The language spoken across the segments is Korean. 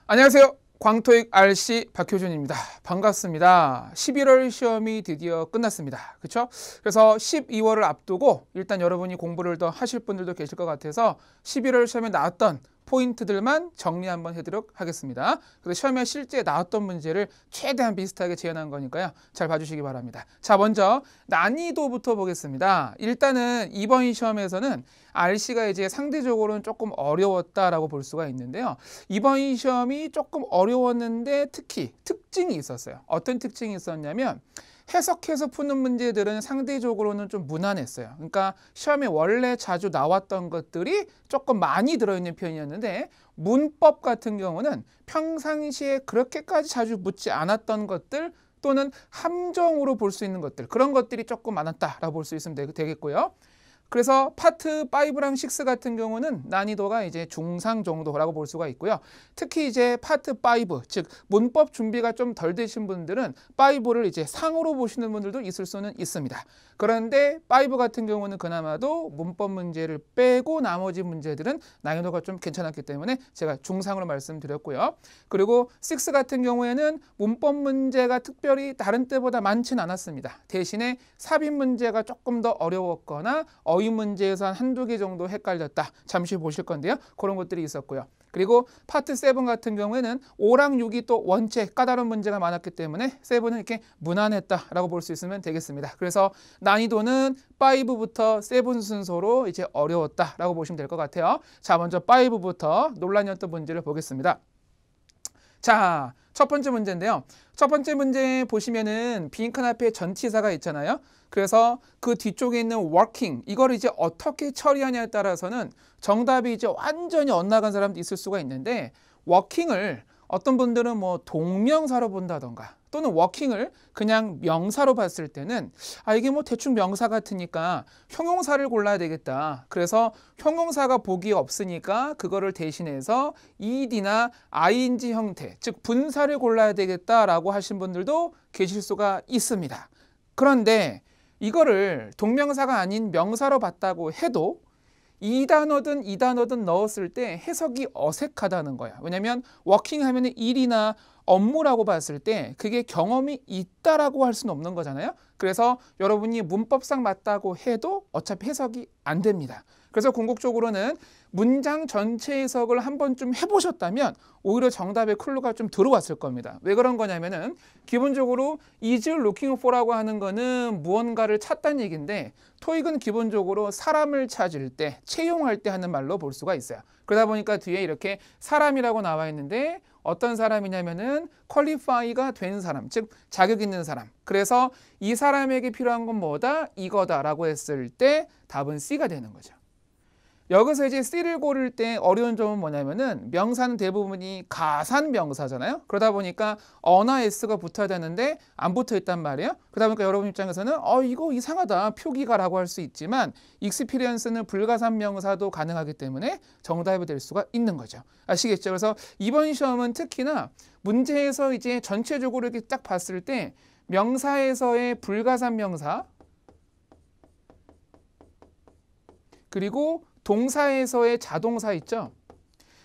안녕하세요. 광토익 RC 박효준입니다. 반갑습니다. 11월 시험이 드디어 끝났습니다. 그렇죠? 그래서 12월을 앞두고 일단 여러분이 공부를 더 하실 분들도 계실 것 같아서 11월 시험에 나왔던 포인트들만 정리 한번 해드리도록 하겠습니다. 그래서 시험에 실제 나왔던 문제를 최대한 비슷하게 재현한 거니까요. 잘 봐주시기 바랍니다. 자, 먼저 난이도부터 보겠습니다. 일단은 이번 시험에서는 RC가 이제 상대적으로는 조금 어려웠다라고 볼 수가 있는데요. 이번 시험이 조금 어려웠는데 특히 특징이 있었어요. 어떤 특징이 있었냐면 해석해서 푸는 문제들은 상대적으로는 좀 무난했어요. 그러니까 시험에 원래 자주 나왔던 것들이 조금 많이 들어있는 편이었는데 문법 같은 경우는 평상시에 그렇게까지 자주 묻지 않았던 것들 또는 함정으로 볼 수 있는 것들, 그런 것들이 조금 많았다라고 볼 수 있으면 되겠고요. 그래서 파트 5랑 6 같은 경우는 난이도가 이제 중상 정도라고 볼 수가 있고요. 특히 이제 파트 5, 즉 문법 준비가 좀 덜 되신 분들은 5를 이제 상으로 보시는 분들도 있을 수는 있습니다. 그런데 5 같은 경우는 그나마도 문법 문제를 빼고 나머지 문제들은 난이도가 좀 괜찮았기 때문에 제가 중상으로 말씀드렸고요. 그리고 6 같은 경우에는 문법 문제가 특별히 다른 때보다 많지는 않았습니다. 대신에 삽입 문제가 조금 더 어려웠거나 어휘 문제에서 한 한두 개 정도 헷갈렸다. 잠시 보실 건데요. 그런 것들이 있었고요. 그리고 파트 7 같은 경우에는 5랑 6이 또 원체 까다로운 문제가 많았기 때문에 7은 이렇게 무난했다라고 볼 수 있으면 되겠습니다. 그래서 난이도는 5부터 7 순서로 이제 어려웠다라고 보시면 될 것 같아요. 자, 먼저 5부터 논란이었던 문제를 보겠습니다. 자, 첫 번째 문제인데요. 첫 번째 문제 보시면은 빈칸 앞에 전치사가 있잖아요. 그래서 그 뒤쪽에 있는 working, 이걸 이제 어떻게 처리하냐에 따라서는 정답이 이제 완전히 엇나간 사람도 있을 수가 있는데, working을 어떤 분들은 뭐 동명사로 본다던가 또는 working을 그냥 명사로 봤을 때는 이게 뭐 대충 명사 같으니까 형용사를 골라야 되겠다. 그래서 형용사가 보기에 없으니까 그거를 대신해서 ed나 ing 형태, 즉 분사를 골라야 되겠다라고 하신 분들도 계실 수가 있습니다. 그런데 이거를 동명사가 아닌 명사로 봤다고 해도 이 단어든 넣었을 때 해석이 어색하다는 거야. 왜냐하면 워킹 하면 일이나 업무라고 봤을 때 그게 경험이 있다라고 할 수는 없는 거잖아요. 그래서 여러분이 문법상 맞다고 해도 어차피 해석이 안 됩니다. 그래서 궁극적으로는 문장 전체 해석을 한 번쯤 해보셨다면 오히려 정답의 클루가 좀 들어왔을 겁니다. 왜 그런 거냐면은 기본적으로 is looking for라고 하는 거는 무언가를 찾다는 얘기인데, 토익은 기본적으로 사람을 찾을 때, 채용할 때 하는 말로 볼 수가 있어요. 그러다 보니까 뒤에 이렇게 사람이라고 나와 있는데 어떤 사람이냐면은 퀄리파이가 된 사람, 즉 자격 있는 사람. 그래서 이 사람에게 필요한 건 뭐다? 이거다라고 했을 때 답은 C가 되는 거죠. 여기서 이제 C를 고를 때 어려운 점은 뭐냐면은 명사는 대부분이 가산 명사잖아요. 그러다 보니까 어나 S가 붙어야 되는데 안 붙어 있단 말이에요. 그러다 보니까 여러분 입장에서는 이거 이상하다, 표기가라고 할 수 있지만 익스피리언스는 불가산 명사도 가능하기 때문에 정답이 될 수가 있는 거죠. 아시겠죠? 그래서 이번 시험은 특히나 문제에서 이제 전체적으로 이렇게 딱 봤을 때 명사에서의 불가산 명사 그리고 동사에서의 자동사 있죠?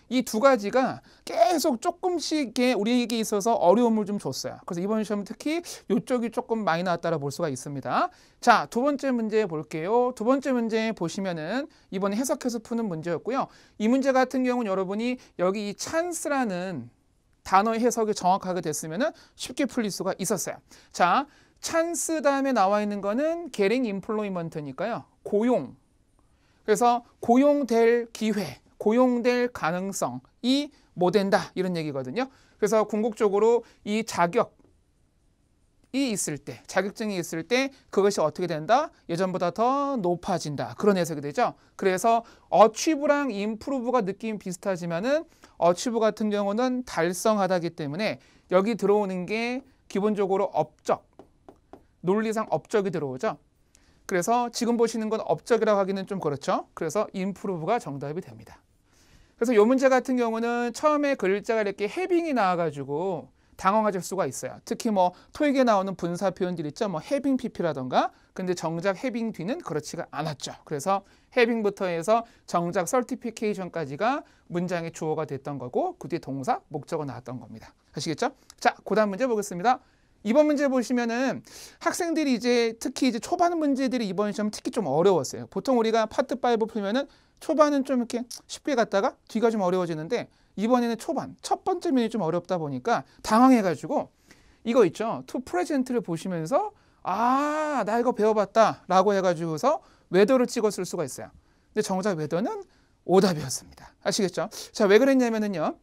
이 두 가지가 계속 조금씩 우리에게 있어서 어려움을 좀 줬어요. 그래서 이번 시험은 특히 이쪽이 조금 많이 나왔다고 볼 수가 있습니다. 자, 두 번째 문제 볼게요. 두 번째 문제 보시면은 이번에 해석해서 푸는 문제였고요. 이 문제 같은 경우는 여러분이 여기 이 찬스라는 단어의 해석이 정확하게 됐으면은 쉽게 풀릴 수가 있었어요. 자, 찬스 다음에 나와 있는 거는 getting employment니까요. 고용. 그래서 고용될 기회, 고용될 가능성이 뭐 된다, 이런 얘기거든요. 그래서 궁극적으로 이 자격이 있을 때, 자격증이 있을 때 그것이 어떻게 된다? 예전보다 더 높아진다. 그런 해석이 되죠. 그래서 achieve랑 improve가 느낌이 비슷하지만은 achieve 같은 경우는 달성하다기 때문에 여기 들어오는 게 기본적으로 업적, 논리상 업적이 들어오죠. 그래서 지금 보시는 건 업적이라고 하기는 좀 그렇죠. 그래서 improve가 정답이 됩니다. 그래서 이 문제 같은 경우는 처음에 글자가 이렇게 having이 나와가지고 당황하실 수가 있어요. 특히 뭐 토익에 나오는 분사 표현들 있죠. 뭐 having pp라던가. 근데 정작 having 뒤는 그렇지가 않았죠. 그래서 having부터 해서 정작 certification까지가 문장의 주어가 됐던 거고 그 뒤에 동사, 목적어 나왔던 겁니다. 아시겠죠? 자, 그다음 문제 보겠습니다. 이번 문제 보시면은 학생들이 이제 특히 이제 초반 문제들이 이번 시험 특히 좀 어려웠어요. 보통 우리가 파트 5 풀면은 초반은 좀 이렇게 쉽게 갔다가 뒤가 좀 어려워지는데 이번에는 초반 첫 번째 면이 좀 어렵다 보니까 당황해가지고 이거 있죠. to present를 보시면서 아, 나 이거 배워봤다라고 해가지고서 웨더를 찍었을 수가 있어요. 근데 정작 웨더는 오답이었습니다. 아시겠죠? 자, 왜 그랬냐면은요.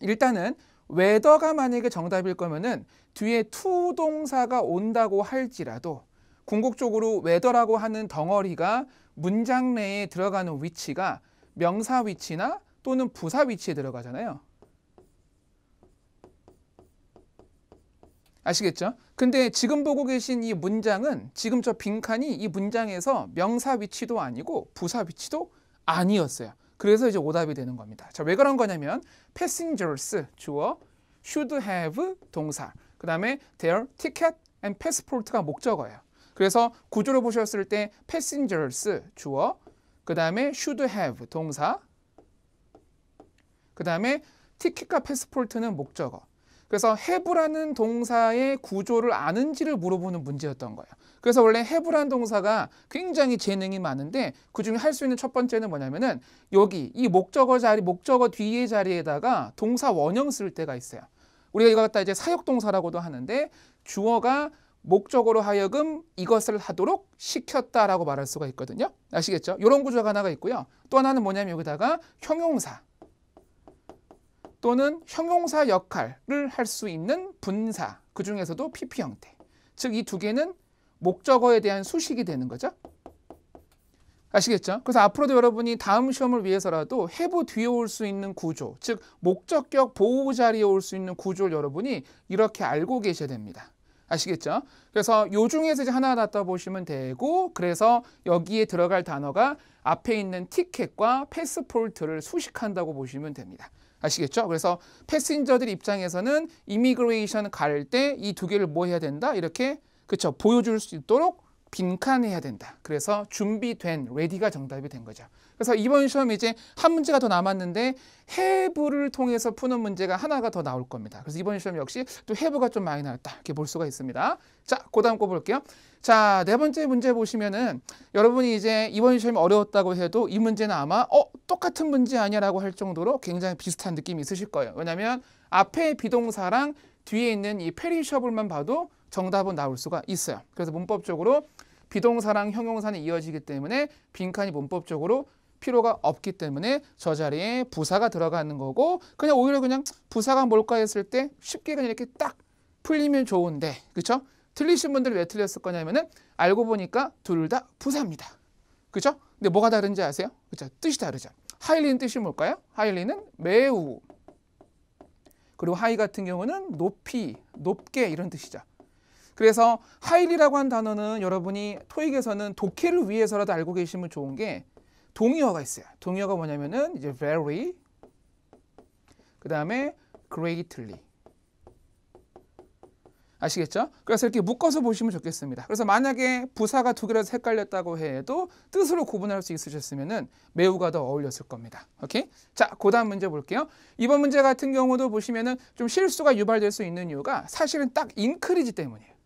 일단은 웨더가 만약에 정답일 거면은 뒤에 to 동사가 온다고 할지라도 궁극적으로 웨더라고 하는 덩어리가 문장 내에 들어가는 위치가 명사 위치나 또는 부사 위치에 들어가잖아요. 아시겠죠? 근데 지금 보고 계신 이 문장은 지금 저 빈칸이 이 문장에서 명사 위치도 아니고 부사 위치도 아니었어요. 그래서 이제 오답이 되는 겁니다. 자, 왜 그런 거냐면 passengers 주어, should have 동사, 그 다음에 their ticket and passport가 목적어예요. 그래서 구조를 보셨을 때 passengers 주어, 그 다음에 should have 동사, 그 다음에 티켓과 패스포트는 목적어. 그래서 have라는 동사의 구조를 아는지를 물어보는 문제였던 거예요. 그래서 원래 have라는 동사가 굉장히 재능이 많은데 그중에 할 수 있는 첫 번째는 뭐냐면은 여기 이 목적어 자리, 목적어 뒤의 자리에다가 동사 원형 쓸 때가 있어요. 우리가 이거 갖다 이제 사역동사라고도 하는데 주어가 목적어로 하여금 이것을 하도록 시켰다라고 말할 수가 있거든요. 아시겠죠? 이런 구조가 하나가 있고요. 또 하나는 뭐냐면 여기다가 형용사 또는 형용사 역할을 할 수 있는 분사, 그 중에서도 PP 형태. 즉 이 두 개는 목적어에 대한 수식이 되는 거죠. 아시겠죠? 그래서 앞으로도 여러분이 다음 시험을 위해서라도 have 뒤에 올 수 있는 구조, 즉 목적격 보호 자리에 올 수 있는 구조를 여러분이 이렇게 알고 계셔야 됩니다. 아시겠죠? 그래서 요 중에서 이제 하나 갖다 보시면 되고, 그래서 여기에 들어갈 단어가 앞에 있는 티켓과 패스포트를 수식한다고 보시면 됩니다. 아시겠죠? 그래서 패신저들 입장에서는 이미그레이션 갈 때 이 두 개를 뭐 해야 된다? 이렇게 그쵸? 보여줄 수 있도록 빈칸해야 된다. 그래서 준비된, ready가 정답이 된 거죠. 그래서 이번 시험에 이제 한 문제가 더 남았는데 have를 통해서 푸는 문제가 하나가 더 나올 겁니다. 그래서 이번 시험 역시 또 have가 좀 많이 나왔다. 이렇게 볼 수가 있습니다. 자, 그 다음 거 볼게요. 자, 네 번째 문제 보시면은 여러분이 이제 이번 시험이 어려웠다고 해도 이 문제는 아마 똑같은 문제 아니야 라고 할 정도로 굉장히 비슷한 느낌이 있으실 거예요. 왜냐하면 앞에 비동사랑 뒤에 있는 이 페리셔블만 봐도 정답은 나올 수가 있어요. 그래서 문법적으로 비동사랑 형용사는 이어지기 때문에 빈칸이 문법적으로 필요가 없기 때문에 저 자리에 부사가 들어가는 거고, 그냥 오히려 그냥 부사가 뭘까 했을 때 쉽게 그냥 이렇게 딱 풀리면 좋은데, 그렇죠? 틀리신 분들이 왜 틀렸을 거냐면은 알고 보니까 둘 다 부사입니다. 그렇죠? 근데 뭐가 다른지 아세요? 그렇죠? 뜻이 다르죠. 하이리는 뜻이 뭘까요? 하이리는 매우, 그리고 하이 같은 경우는 높이, 높게 이런 뜻이죠. 그래서 하이리라고 한 단어는 여러분이 토익에서는 독해를 위해서라도 알고 계시면 좋은 게 동의어가 있어요. 동의어가 뭐냐면은 이제 very, 그 다음에 greatly. 아시겠죠? 그래서 이렇게 묶어서 보시면 좋겠습니다. 그래서 만약에 부사가 두 개라서 헷갈렸다고 해도 뜻으로 구분할 수 있으셨으면은 매우가 더 어울렸을 겁니다. 오케이? 자, 그 다음 문제 볼게요. 이번 문제 같은 경우도 보시면은 좀 실수가 유발될 수 있는 이유가 사실은 딱 increase 때문이에요.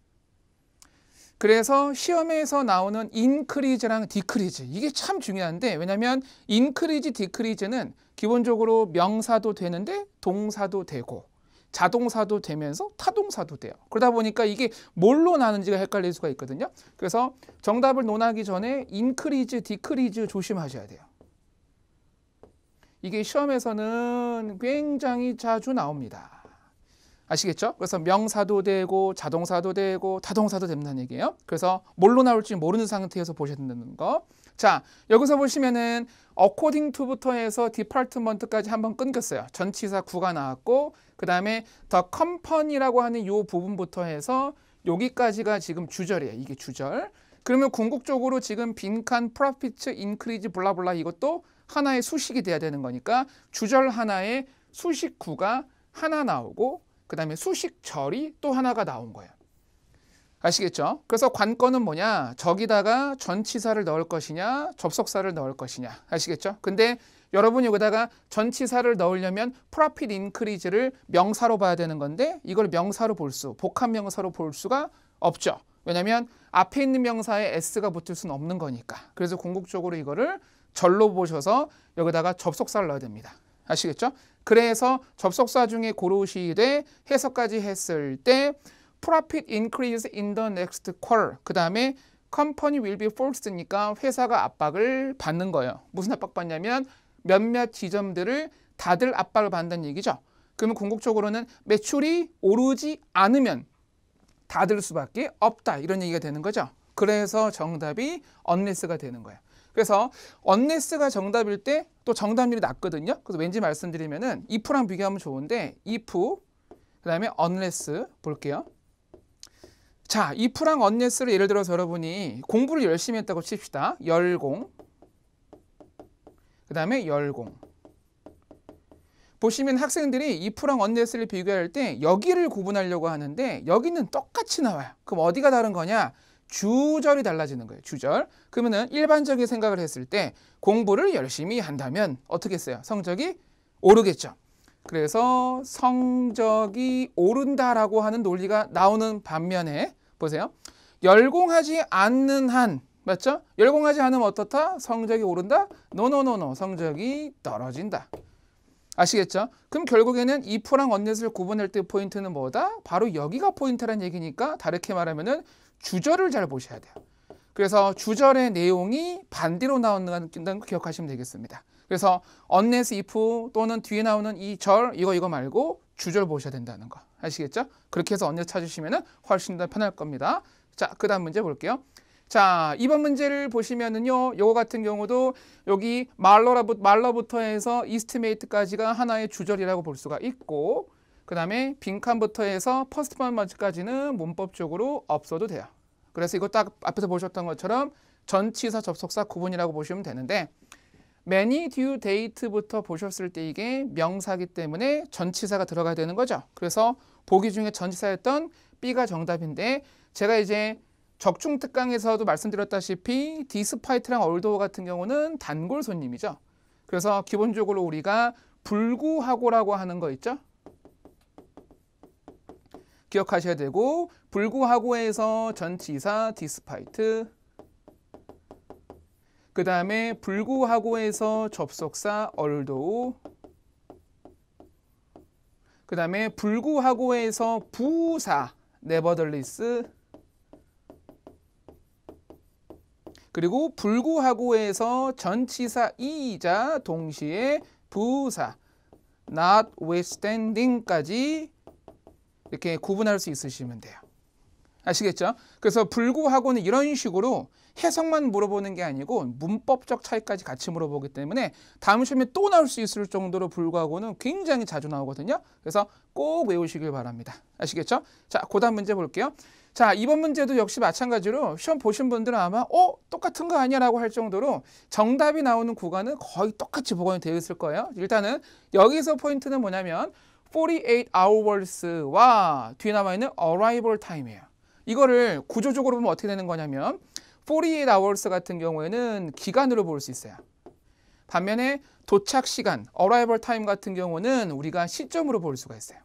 그래서 시험에서 나오는 increase랑 decrease, 이게 참 중요한데, 왜냐하면 increase, decrease는 기본적으로 명사도 되는데 동사도 되고 자동사도 되면서 타동사도 돼요. 그러다 보니까 이게 뭘로 나는지가 헷갈릴 수가 있거든요. 그래서 정답을 논하기 전에 increase, decrease 조심하셔야 돼요. 이게 시험에서는 굉장히 자주 나옵니다. 아시겠죠? 그래서 명사도 되고 자동사도 되고 타동사도 된다는 얘기예요. 그래서 뭘로 나올지 모르는 상태에서 보셔야 된다는 거. 자, 여기서 보시면은 according to부터 해서 department까지 한번 끊겼어요. 전치사 구가 나왔고, 그 다음에 the company라고 하는 이 부분부터 해서 여기까지가 지금 주절이에요. 이게 주절. 그러면 궁극적으로 지금 빈칸 profit increase 블라블라 이것도 하나의 수식이 돼야 되는 거니까 주절 하나에 수식 구가 하나 나오고, 그 다음에 수식절이 또 하나가 나온 거예요. 아시겠죠? 그래서 관건은 뭐냐? 저기다가 전치사를 넣을 것이냐, 접속사를 넣을 것이냐. 아시겠죠? 근데 여러분이 여기다가 전치사를 넣으려면 profit increase를 명사로 봐야 되는 건데 이걸 명사로 복합 명사로 볼 수가 없죠. 왜냐하면 앞에 있는 명사에 s가 붙을 수는 없는 거니까. 그래서 궁극적으로 이거를 절로 보셔서 여기다가 접속사를 넣어야 됩니다. 아시겠죠? 그래서 접속사 중에 고르시되 해석까지 했을 때 profit increase in the next quarter. 그 다음에 company will be forced니까 회사가 압박을 받는 거예요. 무슨 압박 받냐면 몇몇 지점들을 다들 압박을 받는다는 얘기죠. 그러면 궁극적으로는 매출이 오르지 않으면 닫을 수밖에 없다. 이런 얘기가 되는 거죠. 그래서 정답이 unless가 되는 거예요. 그래서 unless가 정답일 때 또 정답률이 낮거든요. 그래서 왠지 말씀드리면은 if랑 비교하면 좋은데 if 그 다음에 unless 볼게요. 자, if랑 unless를 예를 들어서 여러분이 공부를 열심히 했다고 칩시다. 열공 그 다음에 열공 보시면 학생들이 if랑 unless를 비교할 때 여기를 구분하려고 하는데 여기는 똑같이 나와요. 그럼 어디가 다른 거냐? 주절이 달라지는 거예요. 주절. 그러면은 일반적인 생각을 했을 때 공부를 열심히 한다면 어떻게 했어요? 성적이 오르겠죠. 그래서 성적이 오른다라고 하는 논리가 나오는 반면에 보세요. 열공하지 않는 한 맞죠? 열공하지 않으면 어떻다? 성적이 오른다? 노노노노. 성적이 떨어진다. 아시겠죠? 그럼 결국에는 if랑 unless를 구분할 때 포인트는 뭐다? 바로 여기가 포인트란 얘기니까 다르게 말하면은 주절을 잘 보셔야 돼요. 그래서 주절의 내용이 반대로 나온다는 거 기억하시면 되겠습니다. 그래서 unless, if 또는 뒤에 나오는 이 절 이거 말고 주절 보셔야 된다는 거 아시겠죠? 그렇게 해서 unless 찾으시면은 훨씬 더 편할 겁니다. 자, 그 다음 문제 볼게요. 자, 이번 문제를 보시면은요, 요거 같은 경우도 여기 말러부터 해서 이스티메이트까지가 하나의 주절이라고 볼 수가 있고, 그 다음에 빈칸부터 해서 퍼스트먼까지는 문법적으로 없어도 돼요. 그래서 이거 딱 앞에서 보셨던 것처럼 전치사 접속사 구분이라고 보시면 되는데, many due date부터 보셨을 때 이게 명사기 때문에 전치사가 들어가야 되는 거죠. 그래서 보기 중에 전치사였던 B가 정답인데, 제가 이제 적중 특강에서도 말씀드렸다시피 디스파이트랑 얼도어 같은 경우는 단골 손님이죠. 그래서 기본적으로 우리가 불구하고라고 하는 거 있죠. 기억하셔야 되고 불구하고에서 전치사 디스파이트 그 다음에 불구하고에서 접속사 얼도우 그 다음에 불구하고에서 부사 nevertheless 그리고 불구하고에서 전치사 이자 동시에 부사 notwithstanding까지 이렇게 구분할 수 있으시면 돼요. 아시겠죠? 그래서 불구하고는 이런 식으로 해석만 물어보는 게 아니고 문법적 차이까지 같이 물어보기 때문에 다음 시험에 또 나올 수 있을 정도로 불구하고는 굉장히 자주 나오거든요. 그래서 꼭 외우시길 바랍니다. 아시겠죠? 자, 그 다음 문제 볼게요. 자, 이번 문제도 역시 마찬가지로 시험 보신 분들은 아마 똑같은 거 아니야 라고 할 정도로 정답이 나오는 구간은 거의 똑같이 복원이 되어 있을 거예요. 일단은 여기서 포인트는 뭐냐면 48 hours와 뒤에 남아있는 arrival time이에요. 이거를 구조적으로 보면 어떻게 되는 거냐면 48 hours 같은 경우에는 기간으로 볼 수 있어요. 반면에 도착 시간, arrival time 같은 경우는 우리가 시점으로 볼 수가 있어요.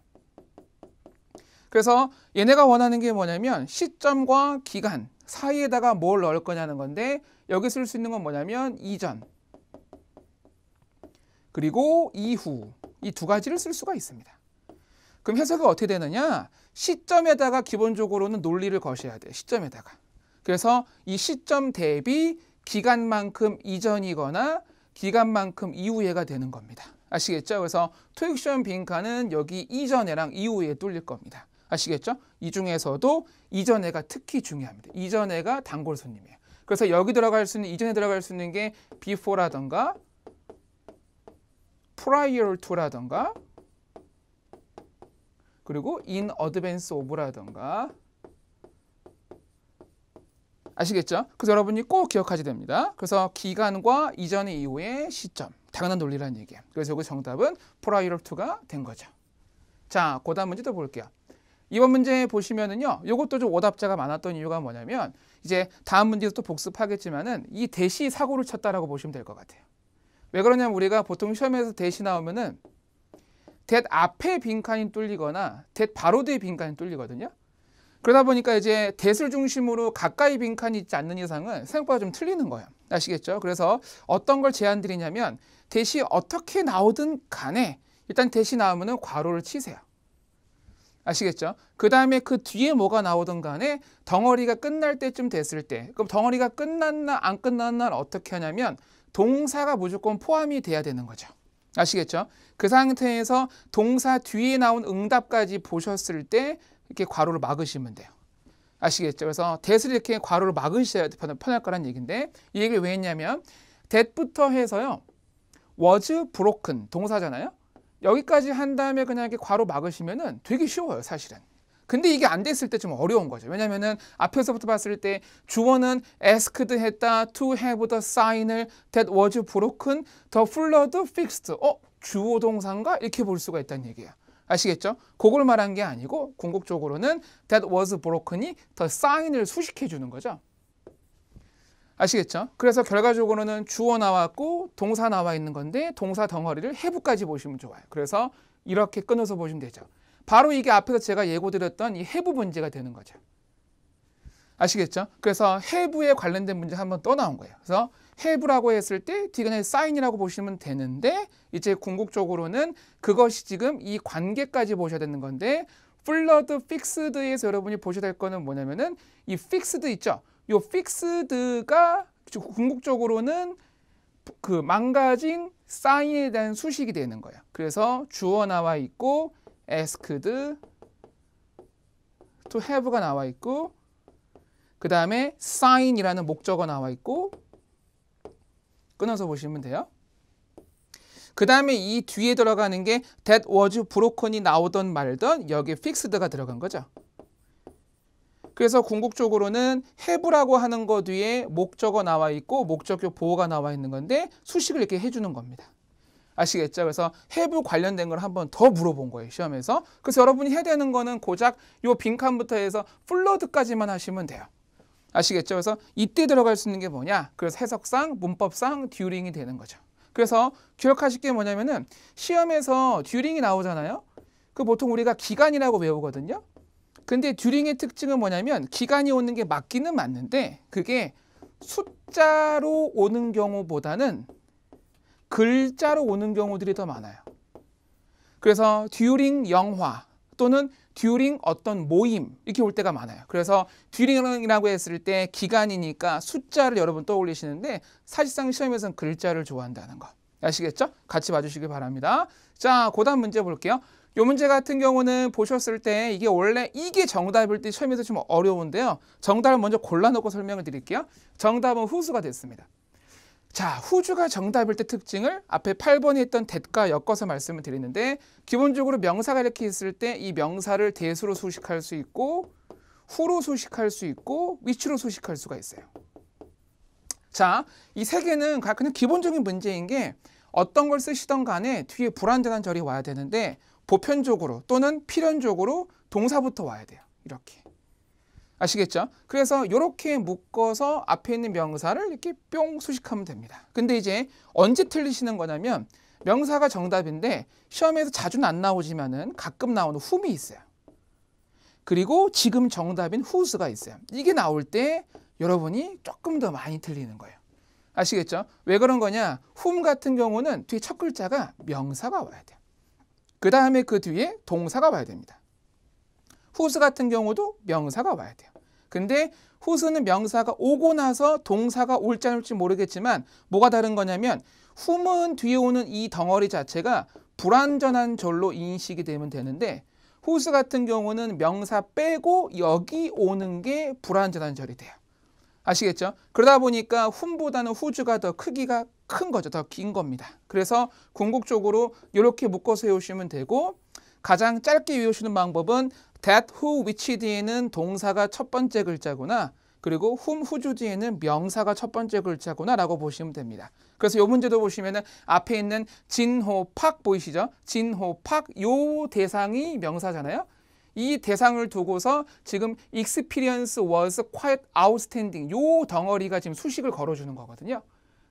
그래서 얘네가 원하는 게 뭐냐면 시점과 기간 사이에다가 뭘 넣을 거냐는 건데 여기 쓸 수 있는 건 뭐냐면 이전 그리고 이후 이 두 가지를 쓸 수가 있습니다. 그럼 해석이 어떻게 되느냐? 시점에다가 기본적으로는 논리를 거셔야 돼요. 시점에다가. 그래서 이 시점 대비 기간만큼 이전이거나 기간만큼 이후에가 되는 겁니다. 아시겠죠? 그래서 토익 시험 빈칸은 여기 이전에랑 이후에 뚫릴 겁니다. 아시겠죠? 이 중에서도 이전에가 특히 중요합니다. 이전에가 단골 손님이에요. 그래서 여기 들어갈 수 있는 이전에 들어갈 수 있는 게 before라던가 prior to라던가 그리고 in advance of라던가 아시겠죠? 그래서 여러분이 꼭 기억하셔야 됩니다. 그래서 기간과 이전의 이후의 시점 당연한 논리라는 얘기예요. 그래서 여기 정답은 prior to가 된 거죠. 자, 그 다음 문제도 볼게요. 이번 문제 보시면은요, 이것도 좀 오답자가 많았던 이유가 뭐냐면, 이제 다음 문제도 또 복습하겠지만은 이 대시 사고를 쳤다라고 보시면 될 것 같아요. 왜 그러냐면 우리가 보통 시험에서 대시 나오면은 that 앞에 빈칸이 뚫리거나 that 바로 뒤에 빈칸이 뚫리거든요. 그러다 보니까 이제 that을 중심으로 가까이 빈칸이 있지 않는 이상은 생각보다 좀 틀리는 거예요. 아시겠죠? 그래서 어떤 걸 제안 드리냐면 that이 어떻게 나오든 간에 일단 that이 나오면은 괄호를 치세요. 아시겠죠? 그 다음에 그 뒤에 뭐가 나오든 간에 덩어리가 끝날 때쯤 됐을 때, 그럼 덩어리가 끝났나 안 끝났나 어떻게 하냐면 동사가 무조건 포함이 돼야 되는 거죠. 아시겠죠? 그 상태에서 동사 뒤에 나온 응답까지 보셨을 때 이렇게 괄호를 막으시면 돼요. 아시겠죠? 그래서 that을 이렇게 괄호를 막으셔야 편할 거란 얘기인데, 이 얘기를 왜 했냐면 that부터 해서요, was broken 동사잖아요. 여기까지 한 다음에 그냥 이렇게 괄호 막으시면은 되게 쉬워요, 사실은. 근데 이게 안 됐을 때 좀 어려운 거죠. 왜냐면은 앞에서부터 봤을 때 주어는 asked 했다, to have the sign을 that was broken, the flood fixed. 주어 동사인가? 이렇게 볼 수가 있다는 얘기예요. 아시겠죠? 그걸 말한 게 아니고 궁극적으로는 that was broken이 the sign을 수식해 주는 거죠. 아시겠죠? 그래서 결과적으로는 주어 나왔고 동사 나와 있는 건데 동사 덩어리를 have까지 보시면 좋아요. 그래서 이렇게 끊어서 보시면 되죠. 바로 이게 앞에서 제가 예고드렸던 이 have 문제가 되는 거죠. 아시겠죠? 그래서 have에 관련된 문제 한번 또 나온 거예요. 그래서 have라고 했을 때 뒤에 그냥 sign이라고 보시면 되는데 이제 궁극적으로는 그것이 지금 이 관계까지 보셔야 되는 건데 flood fixed에서 여러분이 보셔야 될 거는 뭐냐면은 이 fixed 있죠? 이 fixed가 궁극적으로는 그 망가진 sign에 대한 수식이 되는 거예요. 그래서 주어 나와 있고 asked to have가 나와 있고 그 다음에 sign이라는 목적어 나와 있고 끊어서 보시면 돼요. 그 다음에 이 뒤에 들어가는 게 that was broken이 나오던 말던 여기 fixed가 들어간 거죠. 그래서 궁극적으로는 have라고 하는 거 뒤에 목적어 나와 있고 목적격 보어가 나와 있는 건데 수식을 이렇게 해주는 겁니다. 아시겠죠? 그래서 have 관련된 걸 한번 더 물어본 거예요, 시험에서. 그래서 여러분이 해야 되는 거는 고작 요 빈칸부터 해서 flood까지만 하시면 돼요. 아시겠죠? 그래서 이때 들어갈 수 있는 게 뭐냐? 그래서 해석상, 문법상 during이 되는 거죠. 그래서 기억하실 게 뭐냐면은 시험에서 during이 나오잖아요. 그 보통 우리가 기간이라고 외우거든요. 근데 during의 특징은 뭐냐면 기간이 오는 게 맞기는 맞는데 그게 숫자로 오는 경우보다는 글자로 오는 경우들이 더 많아요. 그래서 during 영화 또는 during 어떤 모임 이렇게 올 때가 많아요. 그래서 during이라고 했을 때 기간이니까 숫자를 여러분 떠올리시는데 사실상 시험에서는 글자를 좋아한다는 거. 아시겠죠? 같이 봐주시기 바랍니다. 자, 그 다음 문제 볼게요. 이 문제 같은 경우는 보셨을 때 이게 원래 이게 정답일 때 시험에서 좀 어려운데요. 정답을 먼저 골라놓고 설명을 드릴게요. 정답은 후수가 됐습니다. 자, 후주가 정답일 때 특징을 앞에 8번에 했던 that과 엮어서 말씀을 드리는데 기본적으로 명사가 이렇게 있을 때 이 명사를 that으로 수식할 수 있고 후로 수식할 수 있고 which로 수식할 수가 있어요. 자, 이 세 개는 그냥 기본적인 문제인 게 어떤 걸 쓰시던 간에 뒤에 불완전한 절이 와야 되는데 보편적으로 또는 필연적으로 동사부터 와야 돼요. 이렇게. 아시겠죠? 그래서 이렇게 묶어서 앞에 있는 명사를 이렇게 뿅 수식하면 됩니다. 근데 이제 언제 틀리시는 거냐면 명사가 정답인데 시험에서 자주는 안 나오지만은 가끔 나오는 whom이 있어요. 그리고 지금 정답인 whose가 있어요. 이게 나올 때 여러분이 조금 더 많이 틀리는 거예요. 아시겠죠? 왜 그런 거냐? whom 같은 경우는 뒤에 첫 글자가 명사가 와야 돼요. 그 다음에 그 뒤에 동사가 와야 됩니다. whose 같은 경우도 명사가 와야 돼요. 근데 whose는 명사가 오고 나서 동사가 올지 안 올지 모르겠지만 뭐가 다른 거냐면 whom은 뒤에 오는 이 덩어리 자체가 불완전한 절로 인식이 되면 되는데 whose 같은 경우는 명사 빼고 여기 오는 게 불완전한 절이 돼요. 아시겠죠? 그러다 보니까 whom보다는 whose가 더 크기가 큰 거죠. 더 긴 겁니다. 그래서 궁극적으로 이렇게 묶어서 외우시면 되고 가장 짧게 외우시는 방법은 that, who, which 뒤에는 동사가 첫 번째 글자구나. 그리고 whom whose 뒤에는 명사가 첫 번째 글자구나라고 보시면 됩니다. 그래서 이 문제도 보시면은 앞에 있는 진호팍 보이시죠? 진호팍 요 대상이 명사잖아요. 이 대상을 두고서 지금 experience was quite outstanding 요 덩어리가 지금 수식을 걸어주는 거거든요.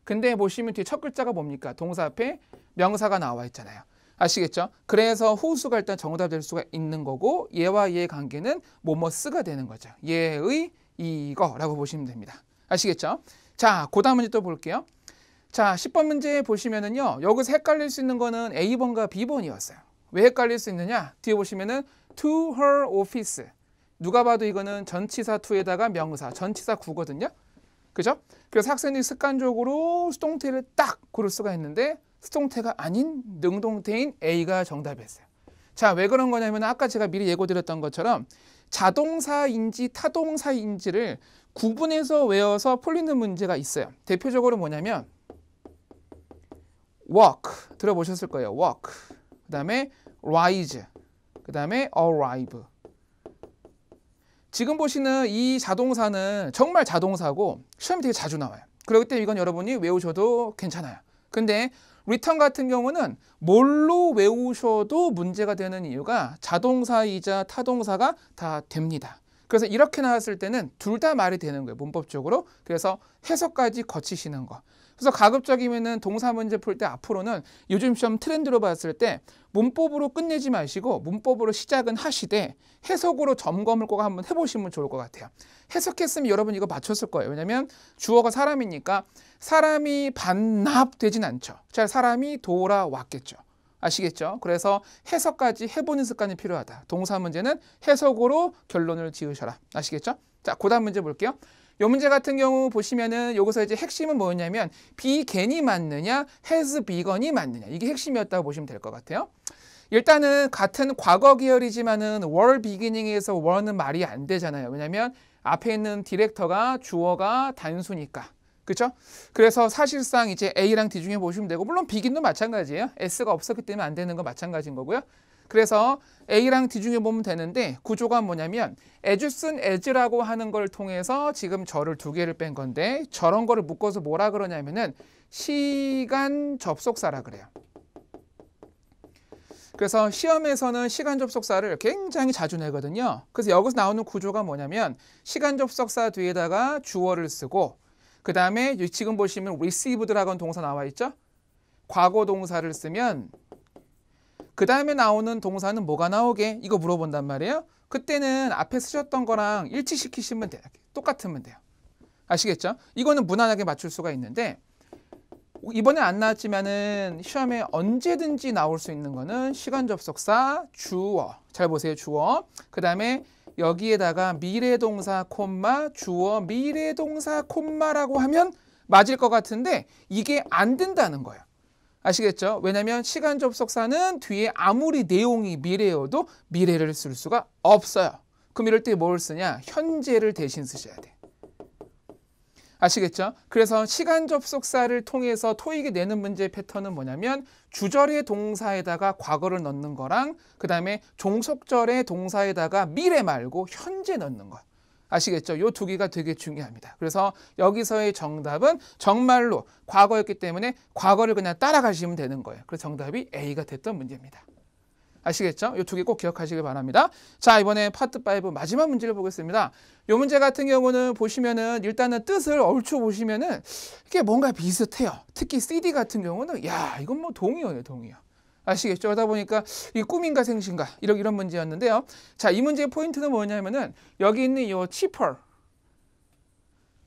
근데 보시면 뒤에 첫 글자가 뭡니까? 동사 앞에 명사가 나와 있잖아요. 아시겠죠? 그래서 whose가 일단 정답 될 수가 있는 거고 얘와 얘의 관계는 뭐뭐스가 되는 거죠. 얘의 이거라고 보시면 됩니다. 아시겠죠? 자, 그 다음 문제 또 볼게요. 자, 10번 문제 보시면은요. 여기서 헷갈릴 수 있는 거는 A번과 B번이었어요. 왜 헷갈릴 수 있느냐? 뒤에 보시면은 to her office. 누가 봐도 이거는 전치사 to에다가 명사, 전치사 구거든요. 그죠? 그래서 학생들이 습관적으로 수동태를 딱 고를 수가 있는데 수동태가 아닌 능동태인 A가 정답이었어요. 자, 왜 그런 거냐면 아까 제가 미리 예고드렸던 것처럼 자동사인지 타동사인지를 구분해서 외워서 풀리는 문제가 있어요. 대표적으로 뭐냐면 walk 들어보셨을 거예요. walk. 그 다음에 rise. 그 다음에 arrive. 지금 보시는 이 자동사는 정말 자동사고 시험이 되게 자주 나와요. 그렇기 때문에 이건 여러분이 외우셔도 괜찮아요. 근데 return 같은 경우는 뭘로 외우셔도 문제가 되는 이유가 자동사이자 타동사가 다 됩니다. 그래서 이렇게 나왔을 때는 둘 다 말이 되는 거예요. 문법적으로. 그래서 해석까지 거치시는 거. 그래서 가급적이면은 동사 문제 풀 때 앞으로는 요즘 시험 트렌드로 봤을 때 문법으로 끝내지 마시고 문법으로 시작은 하시되 해석으로 점검을 꼭 한번 해보시면 좋을 것 같아요. 해석했으면 여러분 이거 맞췄을 거예요. 왜냐하면 주어가 사람이니까 사람이 반납되진 않죠. 자, 사람이 돌아왔겠죠. 아시겠죠? 그래서 해석까지 해보는 습관이 필요하다. 동사 문제는 해석으로 결론을 지으셔라. 아시겠죠? 자, 그 다음 문제 볼게요. 이 문제 같은 경우 보시면은 여기서 이제 핵심은 뭐였냐면 began이 맞느냐, has begun이 맞느냐 이게 핵심이었다고 보시면 될 것 같아요. 일단은 같은 과거 계열이지만은 were beginning에서 were는 말이 안 되잖아요. 왜냐하면 앞에 있는 디렉터가 주어가 단수니까. 그렇죠? 그래서 사실상 이제 A랑 D 중에 보시면 되고 물론 begin도 마찬가지예요. S가 없었기 때문에 안 되는 건 마찬가지인 거고요. 그래서 A랑 D 중에 보면 되는데 구조가 뭐냐면 as soon as라고 하는 걸 통해서 지금 절을 두 개를 뺀 건데 저런 거를 묶어서 뭐라 그러냐면은 시간 접속사라 그래요. 그래서 시험에서는 시간 접속사를 굉장히 자주 내거든요. 그래서 여기서 나오는 구조가 뭐냐면 시간 접속사 뒤에다가 주어를 쓰고 그 다음에 지금 보시면 received라고 하는 동사 나와 있죠? 과거 동사를 쓰면 그 다음에 나오는 동사는 뭐가 나오게? 이거 물어본단 말이에요. 그때는 앞에 쓰셨던 거랑 일치시키시면 돼요. 똑같으면 돼요. 아시겠죠? 이거는 무난하게 맞출 수가 있는데 이번에 안 나왔지만은 시험에 언제든지 나올 수 있는 거는 시간 접속사 주어. 잘 보세요. 주어. 그 다음에 여기에다가 미래동사 콤마 주어 미래동사 콤마라고 하면 맞을 것 같은데 이게 안 된다는 거예요. 아시겠죠? 왜냐하면 시간 접속사는 뒤에 아무리 내용이 미래여도 미래를 쓸 수가 없어요. 그럼 이럴 때 뭘 쓰냐? 현재를 대신 쓰셔야 돼. 아시겠죠? 그래서 시간 접속사를 통해서 토익이 내는 문제 패턴은 뭐냐면 주절의 동사에다가 과거를 넣는 거랑 그 다음에 종속절의 동사에다가 미래 말고 현재 넣는 거. 아시겠죠? 요 두 개가 되게 중요합니다. 그래서 여기서의 정답은 정말로 과거였기 때문에 과거를 그냥 따라가시면 되는 거예요. 그래서 정답이 A가 됐던 문제입니다. 아시겠죠? 이 두 개 꼭 기억하시길 바랍니다. 자, 이번에 파트 5 마지막 문제를 보겠습니다. 이 문제 같은 경우는 보시면은 일단은 뜻을 얼추 보시면은 이게 뭔가 비슷해요. 특히 CD 같은 경우는 야, 이건 뭐 동의어예요, 동의어. 아시겠죠? 그러다 보니까 이 꿈인가 생신가 이런 문제였는데요. 자, 이 문제의 포인트는 뭐냐면은 여기 있는 이 cheaper